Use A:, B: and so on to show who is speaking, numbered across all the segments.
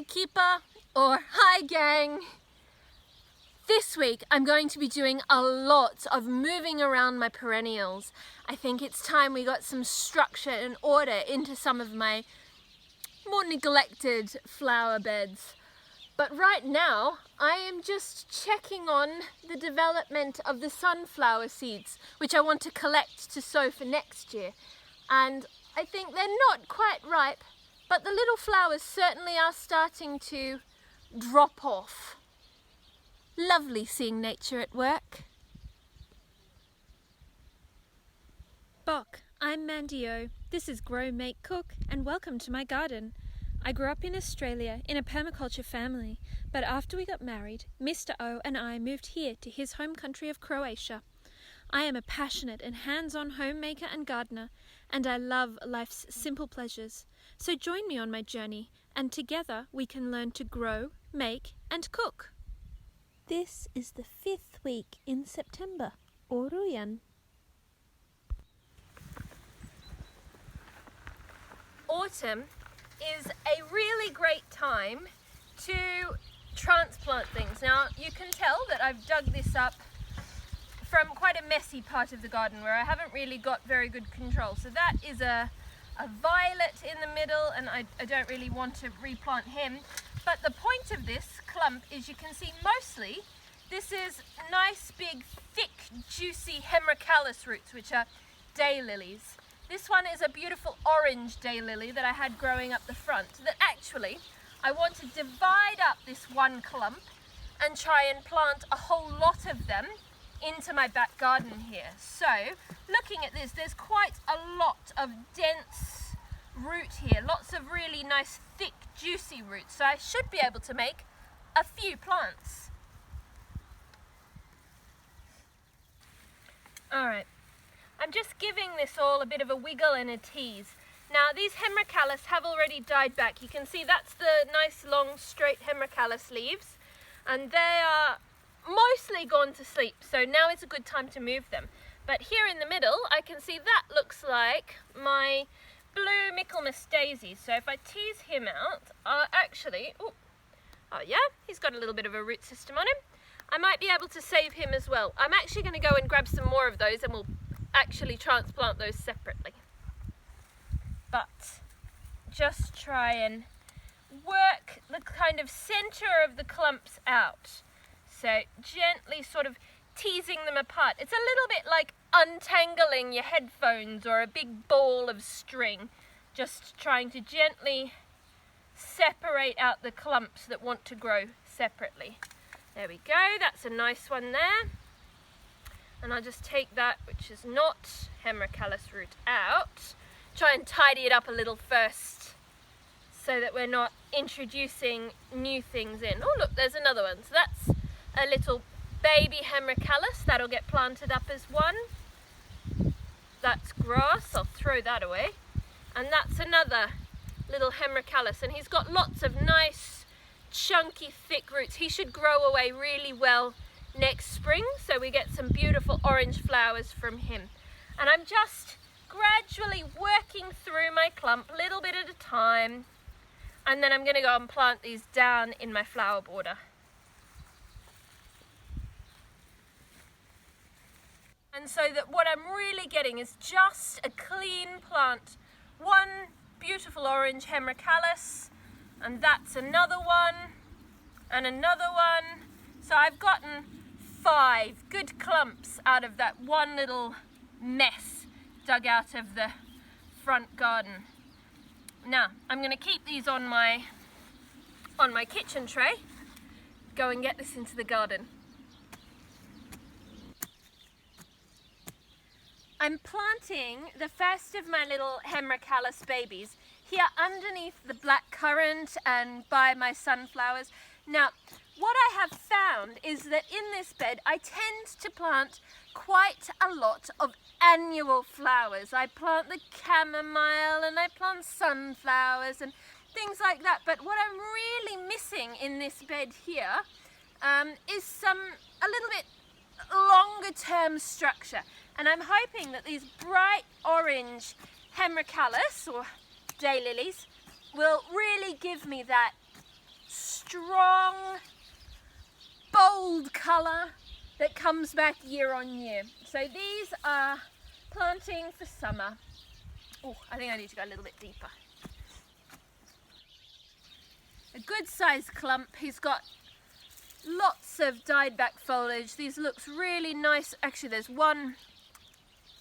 A: keeper, or hi gang. This week I'm going to be doing a lot of moving around my perennials. I think it's time we got some structure and order into some of my more neglected flower beds. But right now I am just checking on the development of the sunflower seeds, which I want to collect to sow for next year. And I think they're not quite ripe, but the little flowers certainly are starting to drop off. Lovely seeing nature at work.
B: Bok, I'm Mandy O. This is Grow, Make, Cook, and welcome to my garden. I grew up in Australia in a permaculture family, but after we got married, Mr. O and I moved here to his home country of Croatia. I am a passionate and hands-on homemaker and gardener, and I love life's simple pleasures. So join me on my journey, and together we can learn to grow, make, and cook. This is the 5th week in September, Oruyan.
A: Autumn is a really great time to transplant things. Now you can tell that I've dug this up from quite a messy part of the garden where I haven't really got very good control. So that is a violet in the middle, and I don't really want to replant him. But the point of this clump is you can see mostly this is nice big thick juicy hemichallis roots, which are daylilies. This one is a beautiful orange daylily that I had growing up the front that actually I want to divide up this one clump and try and plant a whole lot of them into my back garden here. So looking at this, there's quite a lot of dense root here, lots of really nice thick juicy roots, so I should be able to make a few plants. Alright, I'm just giving this all a bit of a wiggle and a tease. Now these hemichallis have already died back. You can see that's the nice long straight hemichallis leaves, and they are mostly gone to sleep, so now is a good time to move them. But here in the middle I can see that looks like my blue michalmas daisies. So if I tease him out, oh yeah, he's got a little bit of a root system on him. I might be able to save him as well. I'm actually going to go and grab some more of those and we'll actually transplant those separately. But just try and work the kind of center of the clumps out. So gently sort of teasing them apart. It's a little bit like untangling your headphones or a big ball of string. Just trying to gently separate out the clumps that want to grow separately. There we go, that's a nice one there. And I'll just take that, which is not hemichallis root, out. Try and tidy it up a little first so that we're not introducing new things in. Oh look, there's another one. So that's a little baby hemichallis, that'll get planted up as one. That's grass, I'll throw that away. And that's another little hemichallis, and he's got lots of nice chunky thick roots. He should grow away really well next spring, so we get some beautiful orange flowers from him. And I'm just gradually working through my clump, a little bit at a time, and then I'm going to go and plant these down in my flower border. And so that what I'm really getting is just a clean plant. One beautiful orange hemichallis, and that's another one, and another one. So I've gotten 5 good clumps out of that one little mess dug out of the front garden. Now I'm going to keep these on my kitchen tray, go and get this into the garden. I'm planting the first of my little hemichallis babies here underneath the black currant and by my sunflowers. Now, what I have found is that in this bed I tend to plant quite a lot of annual flowers. I plant the chamomile and I plant sunflowers and things like that. But what I'm really missing in this bed here is a little bit longer term structure. And I'm hoping that these bright orange hemichallis or daylilies will really give me that strong, bold colour that comes back year on year. So these are planting for summer. Oh, I think I need to go a little bit deeper. A good sized clump. He's got lots of dyed back foliage. These looks really nice. Actually, there's one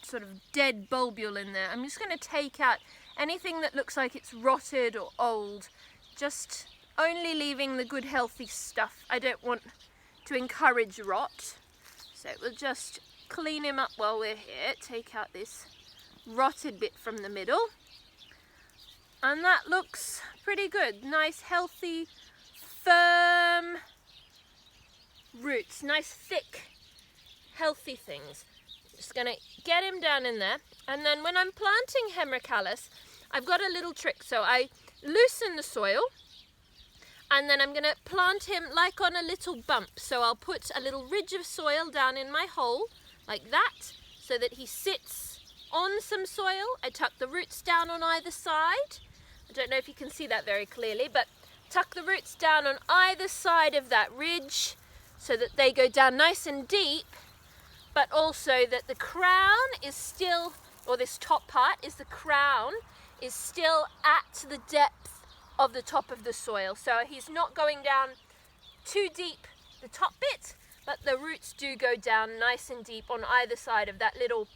A: sort of dead bulbule in there. I'm just going to take out anything that looks like it's rotted or old. Just only leaving the good healthy stuff. I don't want to encourage rot. So we'll just clean him up while we're here. Take out this rotted bit from the middle. And that looks pretty good. Nice, healthy, firm roots. Nice, thick, healthy things. Just going to get him down in there. And then when I'm planting hemichallis, I've got a little trick. So I loosen the soil. And then I'm going to plant him like on a little bump. So I'll put a little ridge of soil down in my hole, like that, so that he sits on some soil. I tuck the roots down on either side. I don't know if you can see that very clearly, but tuck the roots down on either side of that ridge so that they go down nice and deep, but also that the crown is still, or this top part is the crown, is still at the depth of the top of the soil. So he's not going down too deep, the top bit, but the roots do go down nice and deep on either side of that little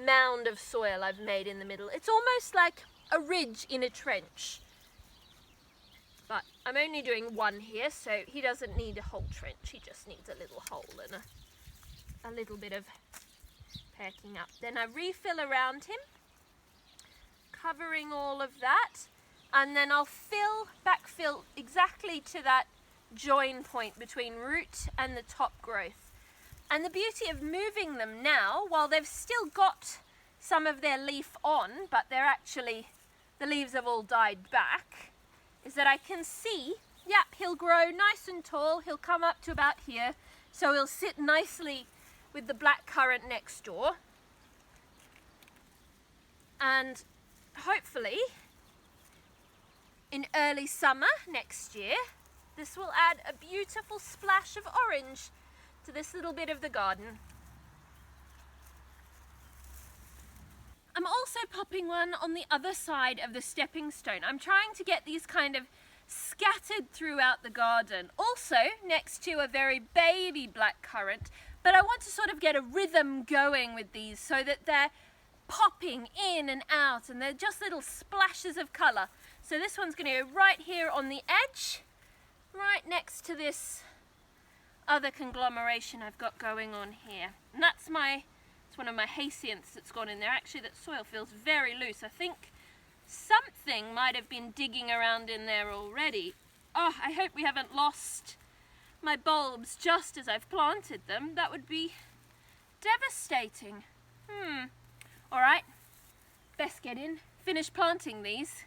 A: mound of soil I've made in the middle. It's almost like a ridge in a trench. But I'm only doing one here, so he doesn't need a whole trench. He just needs a little hole and a little bit of packing up. Then I refill around him, covering all of that, and then I'll backfill exactly to that join point between root and the top growth. And the beauty of moving them now, while they've still got some of their leaf on, but they're actually, the leaves have all died back, is that I can see, yep, he'll grow nice and tall. He'll come up to about here. So he'll sit nicely with the black currant next door. And hopefully, in early summer next year, this will add a beautiful splash of orange to this little bit of the garden. I'm also popping one on the other side of the stepping stone. I'm trying to get these kind of scattered throughout the garden. Also next to a very baby black currant, but I want to sort of get a rhythm going with these so that they're popping in and out and they're just little splashes of colour. So this one's going to go right here on the edge, right next to this other conglomeration I've got going on here. And that's one of my hyacinths that's gone in there. Actually, that soil feels very loose. I think something might have been digging around in there already. Oh, I hope we haven't lost my bulbs just as I've planted them. That would be devastating. All right, best get in, finish planting these.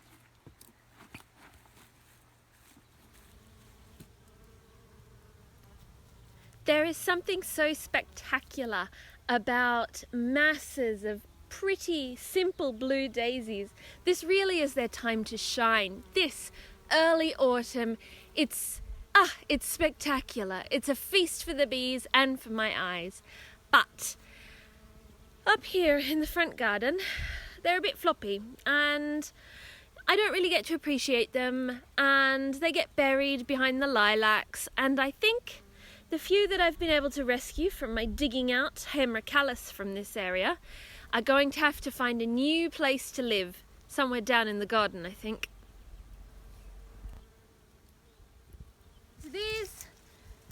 A: There is something so spectacular about masses of pretty simple blue daisies. This really is their time to shine. This early autumn, it's spectacular. It's a feast for the bees and for my eyes. But up here in the front garden, they're a bit floppy and I don't really get to appreciate them, and they get buried behind the lilacs, and I think the few that I've been able to rescue from my digging out hemichallis from this area are going to have to find a new place to live, somewhere down in the garden, I think. These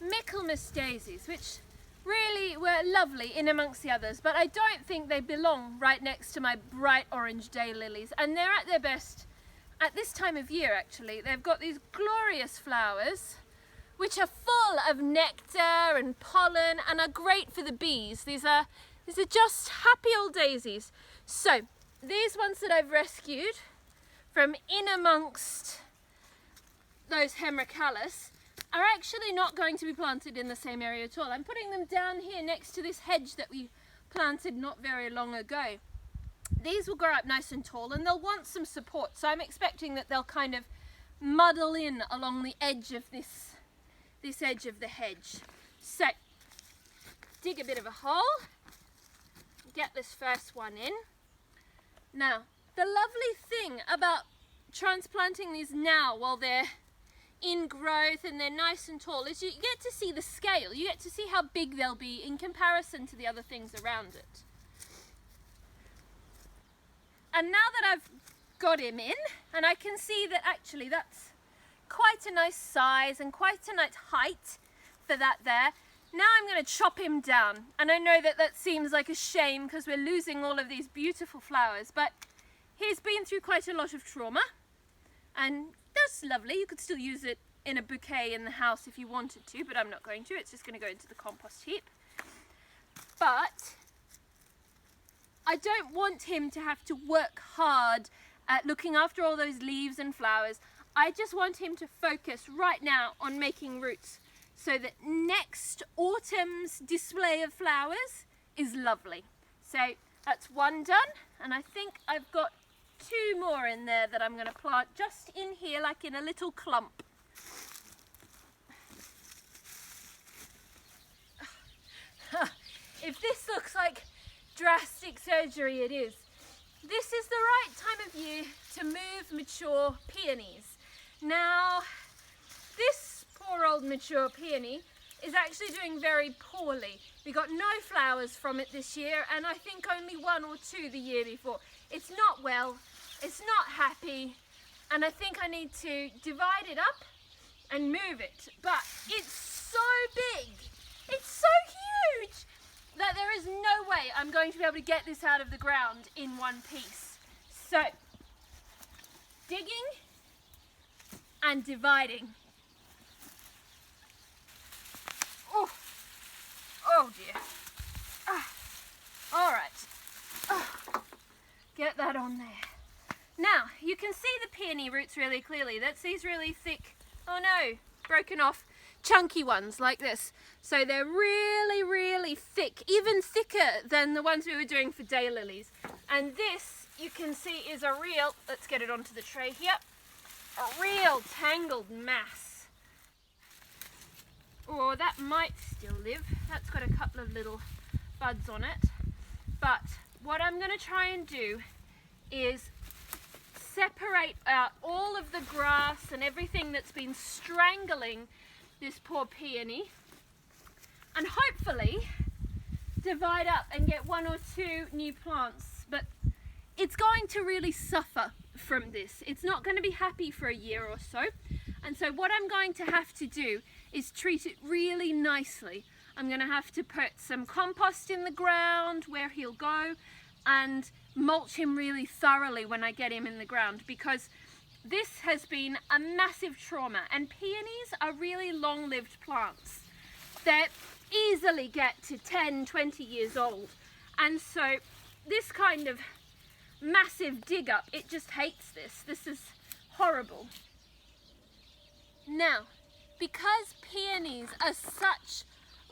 A: michalmas daisies, which really were lovely in amongst the others, but I don't think they belong right next to my bright orange daylilies, and they're at their best at this time of year actually. They've got these glorious flowers which are full of nectar and pollen and are great for the bees. These are just happy old daisies. So these ones that I've rescued from in amongst those hemichallis are actually not going to be planted in the same area at all. I'm putting them down here next to this hedge that we planted not very long ago. These will grow up nice and tall and they'll want some support, so I'm expecting that they'll kind of muddle in along the edge of this edge of the hedge. So dig a bit of a hole, get this first one in. Now the lovely thing about transplanting these now while they're in growth and they're nice and tall is you get to see the scale. You get to see how big they'll be in comparison to the other things around it. And now that I've got him in, and I can see that actually that's quite a nice size and quite a nice height for that there. Now I'm going to chop him down, and I know that that seems like a shame because we're losing all of these beautiful flowers, but he's been through quite a lot of trauma, and that's lovely. You could still use it in a bouquet in the house if you wanted to, but I'm not going to. It's just going to go into the compost heap. But I don't want him to have to work hard at looking after all those leaves and flowers. I just want him to focus right now on making roots so that next autumn's display of flowers is lovely. So that's one done, and I think I've got 2 more in there that I'm going to plant just in here, like in a little clump. If this looks like drastic surgery, it is. This is the right time of year to move mature peonies. Now, this poor old mature peony is actually doing very poorly. We got no flowers from it this year, and I think only 1 or 2 the year before. It's not well, it's not happy, and I think I need to divide it up and move it. But it's so big, it's so huge, that there is no way I'm going to be able to get this out of the ground in one piece. So, digging and dividing. Oh, oh dear. All right, get that on there. Now, you can see the peony roots really clearly. That's these really thick, oh no, broken off, chunky ones like this. So they're really, really thick, even thicker than the ones we were doing for daylilies. And this, you can see, is a real, let's get it onto the tray here, a real tangled mass. Oh, that might still live. That's got a couple of little buds on it. But what I'm going to try and do is separate out all of the grass and everything that's been strangling this poor peony, and hopefully divide up and get 1 or 2 new plants. But it's going to really suffer from this. It's not going to be happy for a year or so, and so what I'm going to have to do is treat it really nicely. I'm going to have to put some compost in the ground where he'll go and mulch him really thoroughly when I get him in the ground, because this has been a massive trauma, and peonies are really long-lived plants that easily get to 10, 20 years old, and so this kind of massive dig up, it just hates this. This is horrible. Now, because peonies are such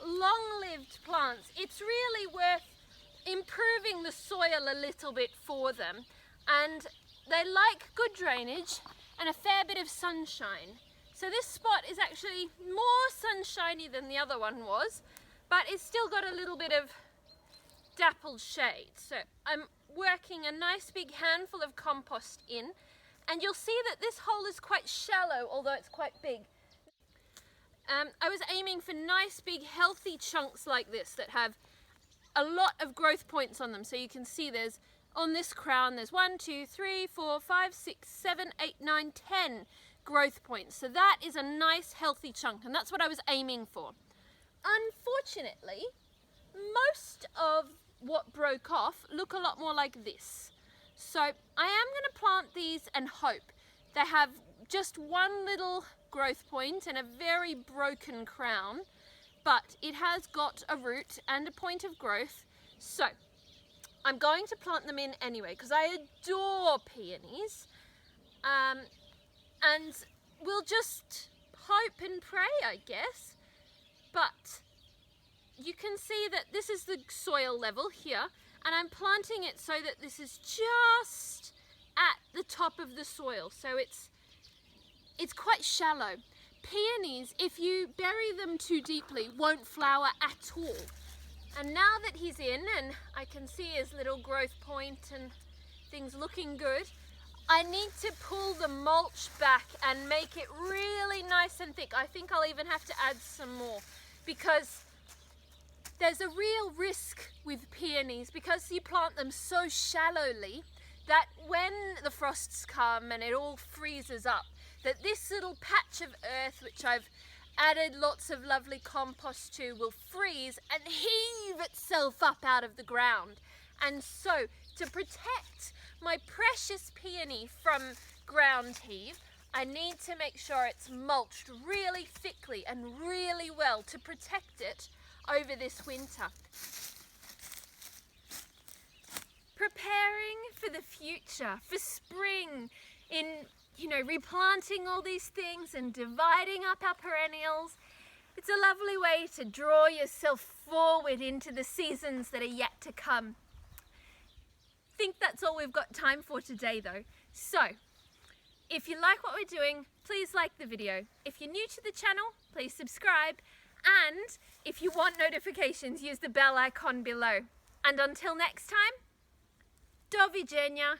A: long-lived plants, it's really worth improving the soil a little bit for them, and they like good drainage and a fair bit of sunshine. So this spot is actually more sunshiny than the other one was, but it's still got a little bit of dappled shade. So I'm working a nice big handful of compost in, and you'll see that this hole is quite shallow, although it's quite big. I was aiming for nice big healthy chunks like this that have a lot of growth points on them. So you can see there's, on this crown, there's 1, 2, 3, 4, 5, 6, 7, 8, 9, 10 growth points. So that is a nice healthy chunk, and that's what I was aiming for. Unfortunately, most of what broke off look a lot more like this. So I am going to plant these and hope they have just one little growth point and a very broken crown, but it has got a root and a point of growth. So I'm going to plant them in anyway because I adore peonies, and we'll just hope and pray, I guess. But you can see that this is the soil level here, and I'm planting it so that this is just at the top of the soil, so it's it's quite shallow. Peonies, if you bury them too deeply, won't flower at all. And now that he's in and I can see his little growth point and things looking good, I need to pull the mulch back and make it really nice and thick. I think I'll even have to add some more because there's a real risk with peonies because you plant them so shallowly that when the frosts come and it all freezes up, that this little patch of earth, which I've added lots of lovely compost to, will freeze and heave itself up out of the ground. And so, to protect my precious peony from ground heave, I need to make sure it's mulched really thickly and really well to protect it over this winter. Preparing for the future, for spring, in replanting all these things and dividing up our perennials. It's a lovely way to draw yourself forward into the seasons that are yet to come. I think that's all we've got time for today though. So, if you like what we're doing, please like the video. If you're new to the channel, please subscribe. And if you want notifications, use the bell icon below. And until next time, do widzenia.